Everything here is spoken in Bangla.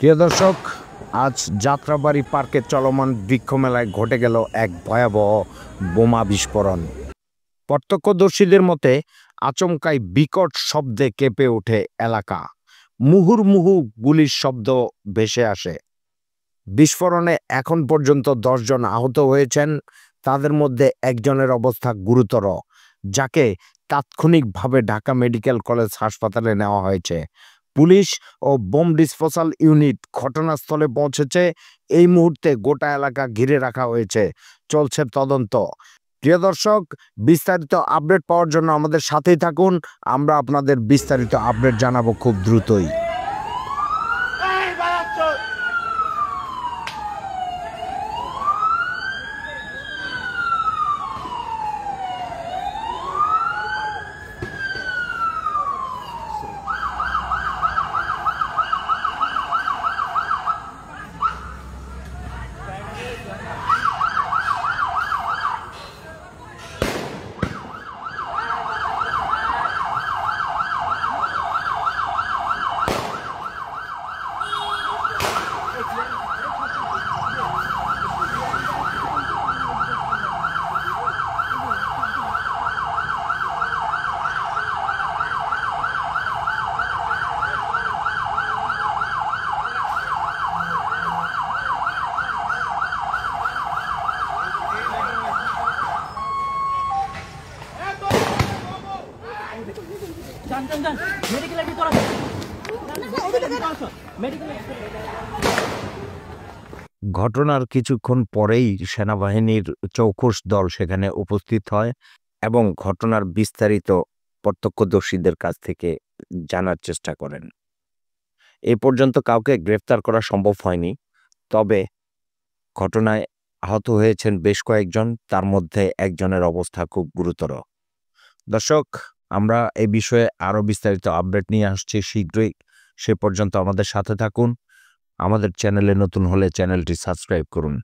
প্রিয় দর্শক, আজ যাত্রাবাড়ি পার্কে চলমান বৃক্ষমেলায় ঘটে গেল এক ভয়াবহ বোমা বিস্ফোরণ। প্রত্যক্ষদর্শীদের মতে আচমকাই বিকট শব্দে কেঁপে ওঠে এলাকা। মুহুর্মুহু গুলির শব্দ ভেসে আসে। বিস্ফোরণে এখন পর্যন্ত 10 জন আহত হয়েছেন। তাদের মধ্যে একজনের অবস্থা গুরুতর, যাকে তাৎক্ষণিকভাবে ঢাকা মেডিকেল কলেজ হাসপাতালে নেওয়া হয়েছে। পুলিশ ও বোম ডিসপোজাল ইউনিট ঘটনাস্থলে পৌঁছেছে। এই মুহূর্তে গোটা এলাকা ঘিরে রাখা হয়েছে, চলছে তদন্ত। প্রিয় দর্শক, বিস্তারিত আপডেট পাওয়ার জন্য আমাদের সাথেই থাকুন। আমরা আপনাদের বিস্তারিত আপডেট জানাবো খুব দ্রুতই। ঘটনার কিছুক্ষণ পরেই সেনাবাহিনীর চৌকস দল সেখানে উপস্থিত হয় এবং ঘটনার বিস্তারিত প্রত্যক্ষদর্শীদের কাছ থেকে জানার চেষ্টা করেন। এ পর্যন্ত কাউকে গ্রেফতার করা সম্ভব হয়নি, তবে ঘটনায় আহত হয়েছেন বেশ কয়েকজন, তার মধ্যে একজনের অবস্থা খুব গুরুতর। দর্শক, আমরা এই বিষয়ে আরও বিস্তারিত আপডেট নিয়ে আসছি শীঘ্রই। সে পর্যন্ত আমাদের সাথে থাকুন। আমাদের চ্যানেলে নতুন হলে চ্যানেলটি সাবস্ক্রাইব করুন।